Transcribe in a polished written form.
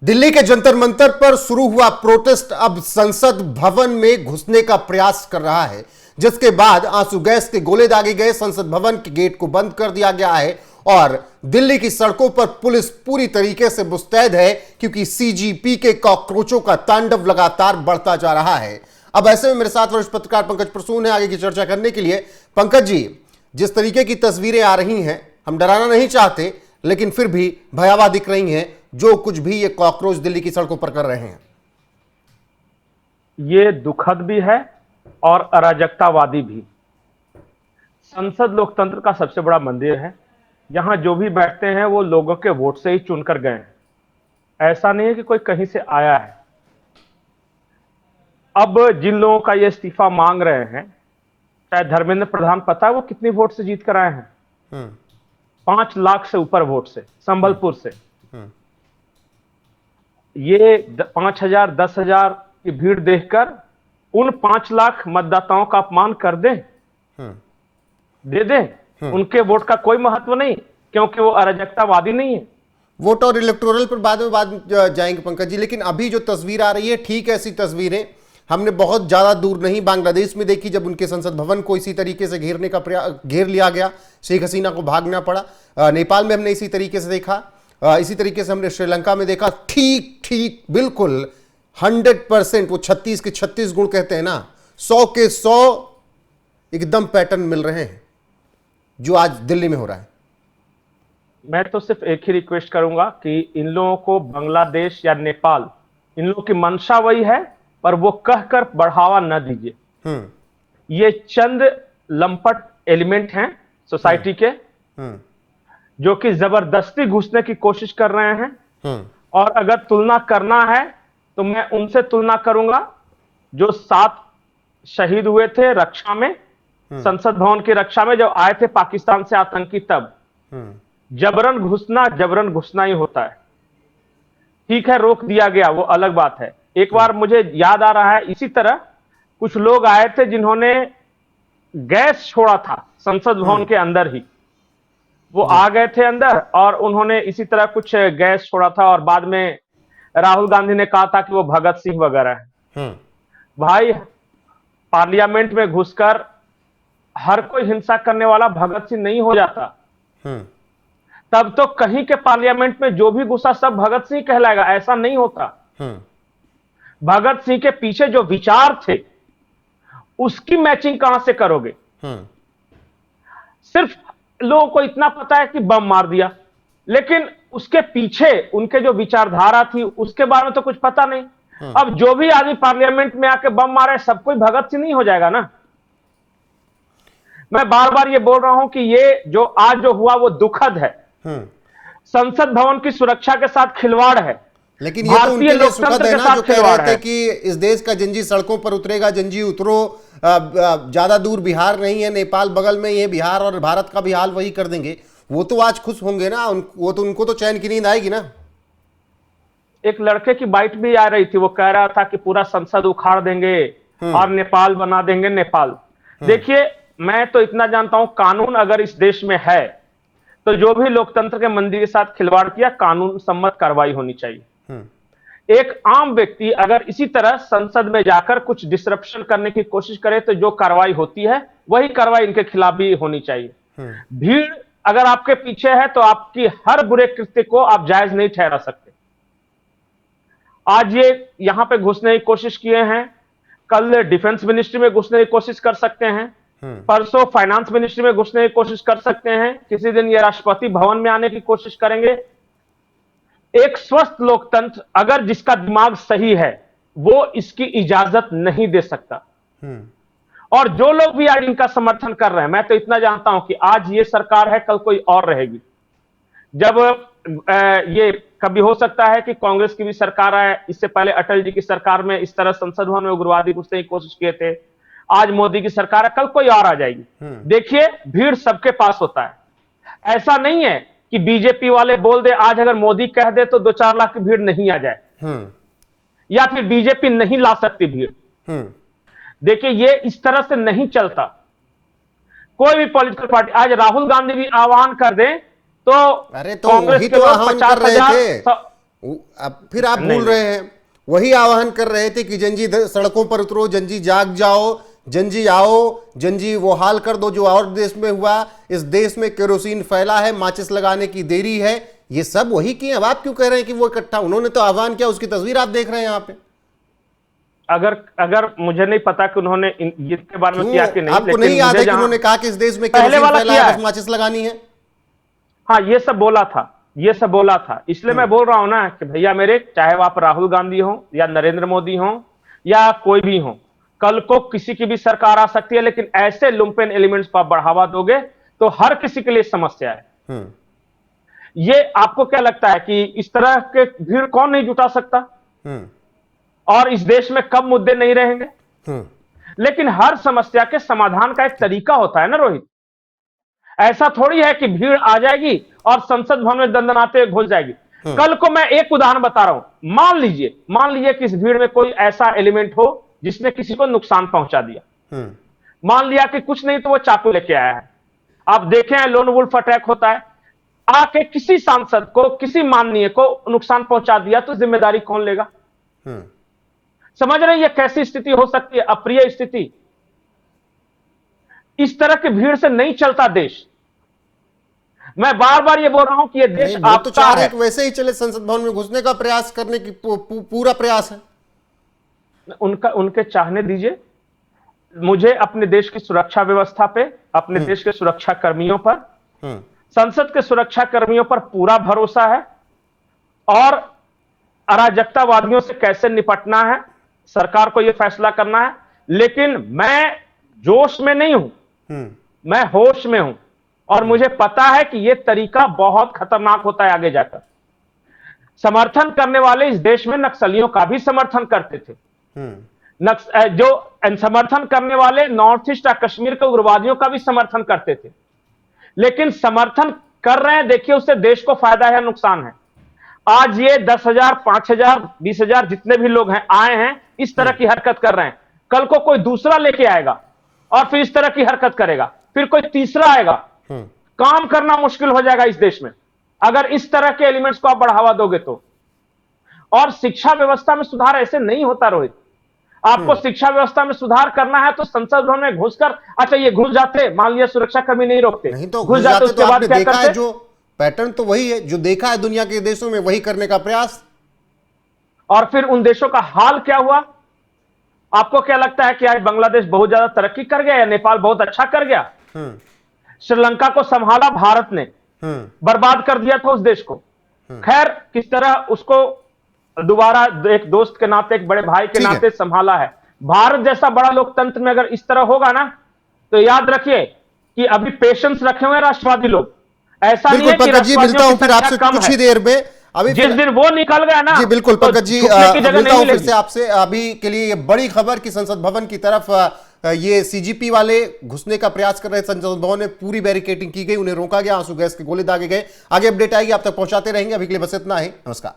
दिल्ली के जंतर मंतर पर शुरू हुआ प्रोटेस्ट अब संसद भवन में घुसने का प्रयास कर रहा है, जिसके बाद आंसू गैस के गोले दागे गए। संसद भवन के गेट को बंद कर दिया गया है और दिल्ली की सड़कों पर पुलिस पूरी तरीके से मुस्तैद है, क्योंकि सीजीपी के कॉकरोचों का तांडव लगातार बढ़ता जा रहा है। अब ऐसे में मेरे साथ वरिष्ठ पत्रकार पंकज प्रसून है आगे की चर्चा करने के लिए। पंकज जी, जिस तरीके की तस्वीरें आ रही हैं, हम डराना नहीं चाहते, लेकिन फिर भी भयावह दिख रही हैं जो कुछ भी ये कॉकरोच दिल्ली की सड़कों पर कर रहे हैं। ये दुखद भी है और अराजकतावादी भी। संसद लोकतंत्र का सबसे बड़ा मंदिर है। यहां जो भी बैठते हैं वो लोगों के वोट से ही चुनकर गए हैं। ऐसा नहीं है कि कोई कहीं से आया है। अब जिन लोगों का ये इस्तीफा मांग रहे हैं, चाहे धर्मेंद्र प्रधान, पता है वो कितनी वोट से जीत कर आए हैं? 5 लाख से ऊपर वोट से, संबलपुर से। ये 5,000 10,000 की भीड़ देखकर उन 5 लाख मतदाताओं का अपमान कर दें, दे दें। उनके वोट का कोई महत्व नहीं, क्योंकि वो अराजकतावादी नहीं है। वोट और इलेक्टोरल पर बाद में जाएंगे पंकज जी, लेकिन अभी जो तस्वीर आ रही है, ठीक ऐसी तस्वीरें हमने बहुत ज्यादा दूर नहीं बांग्लादेश में देखी, जब उनके संसद भवन को इसी तरीके से घेर लिया गया, शेख हसीना को भागना पड़ा। नेपाल में हमने इसी तरीके से देखा, इसी तरीके से हमने श्रीलंका में देखा। ठीक बिल्कुल 100% वो 36 के 36 गुण कहते हैं ना, 100 के 100 एकदम पैटर्न मिल रहे हैं जो आज दिल्ली में हो रहा है। मैं तो सिर्फ एक ही रिक्वेस्ट करूंगा कि इन लोगों को बांग्लादेश या नेपाल, इन लोगों की मंशा वही है, पर वो कहकर बढ़ावा न दीजिए। ये चंद लंपट एलिमेंट हैं सोसाइटी के, जो कि जबरदस्ती घुसने की कोशिश कर रहे हैं। और अगर तुलना करना है तो मैं उनसे तुलना करूंगा जो 7 शहीद हुए थे रक्षा में, संसद भवन की रक्षा में, जब आए थे पाकिस्तान से आतंकी। तब जबरन घुसना ही होता है। ठीक है, रोक दिया गया, वो अलग बात है। एक बार मुझे याद आ रहा है, इसी तरह कुछ लोग आए थे जिन्होंने गैस छोड़ा था संसद भवन के अंदर ही। वो आ गए थे अंदर और उन्होंने इसी तरह कुछ गैस छोड़ा था, और बाद में राहुल गांधी ने कहा था कि वो भगत सिंह वगैरह है। भाई, पार्लियामेंट में घुसकर हर कोई हिंसा करने वाला भगत सिंह नहीं हो जाता। तब तो कहीं के पार्लियामेंट में जो भी घुसा सब भगत सिंह कहलाएगा, ऐसा नहीं होता। भगत सिंह के पीछे जो विचार थे उसकी मैचिंग कहां से करोगे? सिर्फ लोगों को इतना पता है कि बम मार दिया, लेकिन उसके पीछे उनके जो विचारधारा थी उसके बारे में तो कुछ पता नहीं। अब जो भी आदमी पार्लियामेंट में आके बम मारे, सब कोई भगत सिंह नहीं हो जाएगा ना। मैं बार बार ये बोल रहा हूं कि ये जो आज जो हुआ वो दुखद है। संसद भवन की सुरक्षा के साथ खिलवाड़ है, लेकिन ये तो उनके लिए सुखद है ना, जो कह रहे थे कि इस देश का जंजी सड़कों पर उतरेगा, जंजी उतरो। ज्यादा दूर बिहार नहीं है, नेपाल बगल में, ये बिहार और भारत का भी हाल वही कर देंगे। वो तो आज खुश होंगे ना, वो तो उनको तो चैन की नींद आएगी ना। एक लड़के की बाइट भी आ रही थी, वो कह रहा था कि पूरा संसद उखाड़ देंगे और नेपाल बना देंगे नेपाल। देखिए, मैं तो इतना जानता हूं, कानून अगर इस देश में है तो जो भी लोकतंत्र के मंदिर के साथ खिलवाड़ किया, कानून सम्मत कार्रवाई होनी चाहिए। एक आम व्यक्ति अगर इसी तरह संसद में जाकर कुछ डिसरप्शन करने की कोशिश करे तो जो कार्रवाई होती है वही कार्रवाई इनके खिलाफ भी होनी चाहिए। भीड़ अगर आपके पीछे है तो आपकी हर बुरे कृत्य को आप जायज नहीं ठहरा सकते। आज ये यहां पे घुसने की कोशिश किए हैं, कल डिफेंस मिनिस्ट्री में घुसने की कोशिश कर सकते हैं, परसों फाइनेंस मिनिस्ट्री में घुसने की कोशिश कर सकते हैं, किसी दिन ये राष्ट्रपति भवन में आने की कोशिश करेंगे। एक स्वस्थ लोकतंत्र, अगर जिसका दिमाग सही है, वो इसकी इजाजत नहीं दे सकता। और जो लोग भी आज इनका समर्थन कर रहे हैं, मैं तो इतना जानता हूं कि आज ये सरकार है, कल कोई और रहेगी। जब ये कभी हो सकता है कि कांग्रेस की भी सरकार आए, इससे पहले अटल जी की सरकार में इस तरह संसद भवन में उग्रवादी घुसने की कोशिश किए थे। आज मोदी की सरकार है, कल कोई और आ जाएगी। देखिए, भीड़ सबके पास होता है। ऐसा नहीं है कि बीजेपी वाले बोल दे, आज अगर मोदी कह दे तो 2-4 लाख की भीड़ नहीं आ जाए, या फिर बीजेपी नहीं ला सकती भीड़। देखिए, ये इस तरह से नहीं चलता। कोई भी पॉलिटिकल पार्टी, आज राहुल गांधी भी आह्वान कर दे तो अरे तो कांग्रेस के लोग 50,000, अब फिर आप भूल रहे हैं, वही आह्वान कर रहे थे कि जनजी सड़कों पर उतरो, जनजी जाग जाओ, जनजी आओ, जनजी वो हाल कर दो जो और देश में हुआ, इस देश में केरोसिन फैला है, माचिस लगाने की देरी है, ये सब वही किए। अब आप क्यों कह रहे हैं कि वो इकट्ठा, उन्होंने तो आह्वान किया, उसकी तस्वीर आप देख रहे हैं यहाँ पे। अगर मुझे नहीं पता कि उन्होंने इसके बारे में किया कि नहीं, आपको नहीं याद है कि उन्होंने कहा कि इस देश में केरोसिन फैला है, बस माचिस लगानी है? हाँ, ये सब बोला था, इसलिए मैं बोल रहा हूं ना कि भैया मेरे, चाहे आप राहुल गांधी हो या नरेंद्र मोदी हो या कोई भी हो, कल को किसी की भी सरकार आ सकती है, लेकिन ऐसे लुम्पेन एलिमेंट्स को आप बढ़ावा दोगे तो हर किसी के लिए समस्या है। ये आपको क्या लगता है कि इस तरह के भीड़ कौन नहीं जुटा सकता? और इस देश में कब मुद्दे नहीं रहेंगे? लेकिन हर समस्या के समाधान का एक तरीका होता है ना रोहित। ऐसा थोड़ी है कि भीड़ आ जाएगी और संसद भवन में दंदनाते हुए घुस जाएगी। कल को मैं एक उदाहरण बता रहा हूं, मान लीजिए कि इस भीड़ में कोई ऐसा एलिमेंट हो जिसने किसी को नुकसान पहुंचा दिया। मान लिया कि कुछ नहीं तो वो चाकू लेके आया है। आप देखें लोन वुल्फ अटैक होता है, आके किसी सांसद को, किसी माननीय को नुकसान पहुंचा दिया तो जिम्मेदारी कौन लेगा? समझ रहे हैं ये कैसी स्थिति हो सकती है, अप्रिय स्थिति। इस तरह की भीड़ से नहीं चलता देश। मैं बार बार ये बोल रहा हूं कि ये देश आपका तो चाह रहे वैसे ही चले, संसद भवन में घुसने का प्रयास करने की पूरा प्रयास है उनके चाहने दीजिए। मुझे अपने देश की सुरक्षा व्यवस्था पे, अपने देश के सुरक्षा कर्मियों पर, संसद के सुरक्षा कर्मियों पर पूरा भरोसा है, और अराजकतावादियों से कैसे निपटना है सरकार को यह फैसला करना है। लेकिन मैं जोश में नहीं हूं, मैं होश में हूं, और मुझे पता है कि यह तरीका बहुत खतरनाक होता है आगे जाकर। समर्थन करने वाले इस देश में नक्सलियों का भी समर्थन करते थे। जो समर्थन करने वाले नॉर्थ ईस्ट और कश्मीर के उग्रवादियों का भी समर्थन करते थे। लेकिन समर्थन कर रहे हैं, देखिए उससे देश को फायदा है या नुकसान है। आज ये 10,000, 5,000, 20,000 जितने भी लोग हैं आए हैं, इस तरह की हरकत कर रहे हैं। कल को कोई दूसरा लेके आएगा और फिर इस तरह की हरकत करेगा, फिर कोई तीसरा आएगा। काम करना मुश्किल हो जाएगा इस देश में अगर इस तरह के एलिमेंट्स को आप बढ़ावा दोगे तो। और शिक्षा व्यवस्था में सुधार ऐसे नहीं होता रोहित। आपको शिक्षा व्यवस्था में सुधार करना है तो संसद भवन में घुसकर, अच्छा ये घुस जाते, मान लिया सुरक्षा कर्मी नहीं रोकते, नहीं तो घुस जाते, उसके बाद क्या करते? जो पैटर्न तो वही है जो देखा है दुनिया के देशों में, वही करने का प्रयास। और फिर उन देशों का हाल क्या हुआ? आपको क्या लगता है कि आज बांग्लादेश बहुत ज्यादा तरक्की कर गया या नेपाल बहुत अच्छा कर गया? श्रीलंका को संभाला भारत ने, बर्बाद कर दिया था उस देश को। खैर, किस तरह उसको दोबारा एक दोस्त के नाते, एक बड़े भाई के नाते संभाला है। भारत जैसा बड़ा लोकतंत्र में अगर इस तरह होगा ना, तो याद रखिए कि अभी पेशेंस रखे हुए राष्ट्रवादी लोग। ऐसा नहीं है कि मिलता हूं फिर आपसे कुछ ही देर में। अभी जिस दिन वो निकल गया ना, जी बिल्कुल तो पंकज जी, मिलता हूं फिर से आपसे। अभी के लिए ये बड़ी खबर कि संसद भवन की तरफ ये सीजीपी वाले घुसने का प्रयास कर रहे थे। संसद भवन में पूरी बैरिकेडिंग की गई, उन्हें रोका गया, आंसू गैस के गोले दागे गए। आगे अपडेट आएगी, आप तक पहुंचाते रहेंगे। अभी के लिए बस इतना ही, नमस्कार।